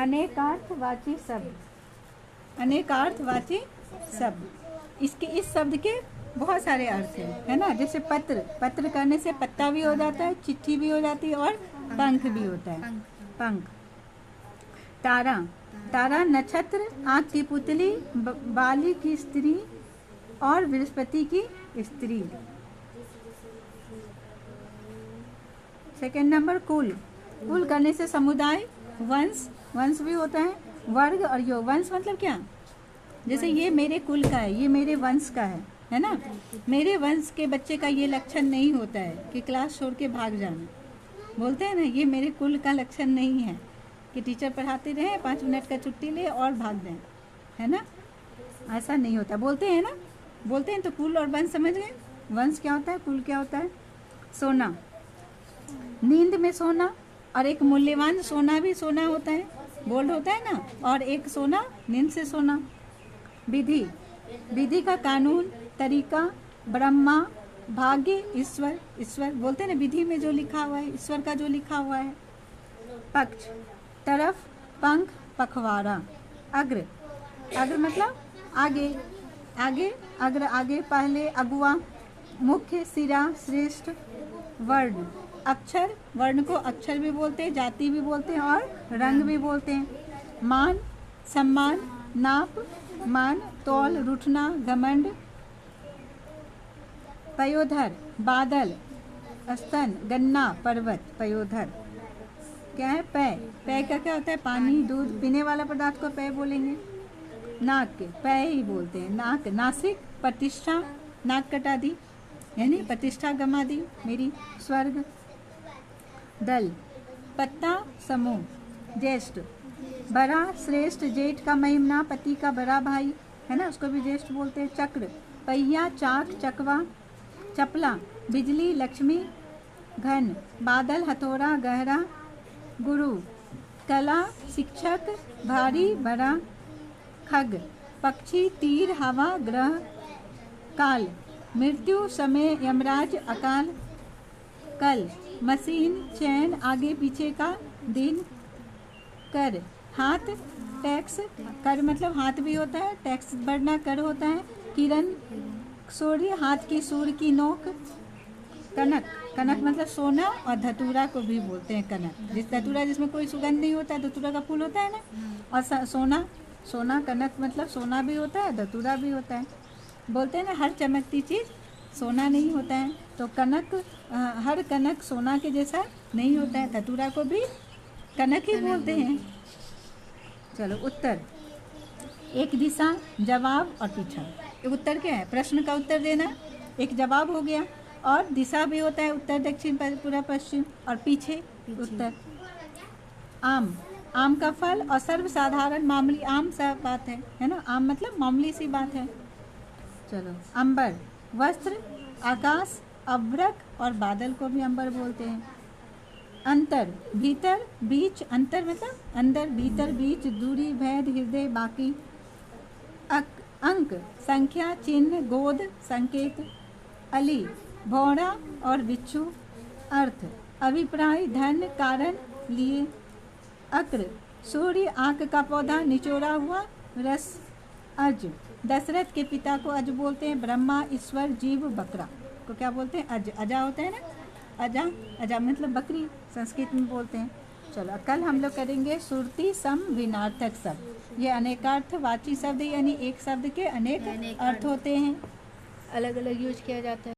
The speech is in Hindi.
अनेकार्थवाची शब्द। अनेकार्थवाची शब्द, इसके इस शब्द के बहुत सारे अर्थ हैं, है ना। जैसे पत्र, पत्र करने से पत्ता भी हो जाता है, चिट्ठी भी हो जाती है और पंख भी होता है, पंख। तारा, तारा नक्षत्र, आँख की पुतली, बाली की स्त्री और बृहस्पति की स्त्री। सेकेंड नंबर कुल, कुल करने से समुदाय, वंश, वंश भी होता है, वर्ग और योग। वंश मतलब क्या, जैसे ये मेरे कुल का है, ये मेरे वंश का है ना। मेरे वंश के बच्चे का ये लक्षण नहीं होता है कि क्लास छोड़ के भाग जाना, बोलते हैं ना, ये मेरे कुल का लक्षण नहीं है कि टीचर पढ़ाते रहे 5 मिनट का छुट्टी ले और भाग दें, है ना, ऐसा नहीं होता। बोलते हैं ना, बोलते हैं तो कुल और वंश समझ गए। वंश क्या होता है, कुल क्या होता है। सोना, नींद में सोना, और एक मूल्यवान सोना भी सोना होता है, गोल्ड होता है ना, और एक सोना नींद से सोना। विधि, विधि का कानून, तरीका, ब्रह्मा, भाग्य, ईश्वर, ईश्वर बोलते हैं ना, विधि में जो लिखा हुआ है, ईश्वर का जो लिखा हुआ है। पक्ष, तरफ, पंख, पखवाड़ा। अग्र, अग्र मतलब आगे, आगे, अग्र आगे, पहले, अगुआ, मुख्य, सिरा, श्रेष्ठ। वर्ण, अक्षर, वर्ण को अक्षर भी बोलते हैं, जाति भी बोलते हैं और रंग भी बोलते हैं। मान, सम्मान, नाप, मान, तौल, रूठना, घमंड। पयोधर, बादल, स्तन, गन्ना, पर्वत, पयोधर। क्या है, पेय, पेय का क्या होता है, पानी, दूध, पीने वाला पदार्थ को पेय बोलेंगे। नाक, पेय ही बोलते हैं। नाक, नासिक, प्रतिष्ठा, नाक कटा दी यानी प्रतिष्ठा गमा दी मेरी, स्वर्ग। दल, पत्ता, समूह। ज्येष्ठ, बड़ा, श्रेष्ठ, जेठ का महिमना, पति का बड़ा भाई, है ना, उसको भी ज्येष्ठ बोलते हैं। चक्र, पहिया, चाक, चकवा। चपला, बिजली, लक्ष्मी, घन, बादल, हथौड़ा, गहरा। गुरु, कला, शिक्षक, भारी, बड़ा। खग, पक्षी, तीर, हवा, ग्रह। काल, मृत्यु, समय, यमराज, अकाल। कल, मशीन, चैन, आगे पीछे का दिन। कर, हाथ, टैक्स, कर मतलब हाथ भी होता है, टैक्स बढ़ना कर होता है। किरण, सूर्य, हाथ की सूर्य की नोक। कनक, कनक मतलब सोना, और धतूरा को भी बोलते हैं कनक, जिस धतूरा जिसमें कोई सुगंध नहीं होता है, धतूरा का फूल होता है ना। और सोना, सोना, कनक मतलब सोना भी होता है, धतूरा भी होता है। बोलते हैं ना, हर चमकती चीज़ सोना नहीं होता है, तो कनक, हर कनक सोना के जैसा नहीं होता है, धतूरा को भी कनक ही बोलते हैं। चलो उत्तर, एक दिशा, जवाब और पीछा। एक उत्तर क्या है, प्रश्न का उत्तर देना, एक जवाब हो गया, और दिशा भी होता है, उत्तर, दक्षिण, पूर्व, पश्चिम, और पीछे उत्तर। आम, आम का फल, और सर्वसाधारण, मामूली, आम सा बात है ना, आम मतलब मामूली सी बात है। चलो, अंबर, वस्त्र, आकाश, अभ्रक, और बादल को भी अंबर बोलते हैं। अंतर, भीतर, बीच, अंतर मतलब अंदर, भीतर, बीच, दूरी, भेद, हृदय, बाकी। अंक, संख्या, चिन्ह, गोद, संकेत। अली, भौरा और बिच्छू। अर्थ, अभिप्राय, धन, कारण, लिए। अक्र, सूर्य, आँख का पौधा, निचोड़ा हुआ रस। अज, दशरथ के पिता को अज बोलते हैं, ब्रह्मा, ईश्वर, जीव, बकरा को क्या बोलते हैं, अज। अजा होता है ना, अजा, अजा मतलब बकरी, संस्कृत में बोलते हैं। चलो, कल हम लोग करेंगे सुरती, सम, भिन्नार्थक शब्द। ये अनेकार्थवाची शब्द यानी एक शब्द के अनेक अर्थ होते हैं, अलग अलग यूज किया जाता है।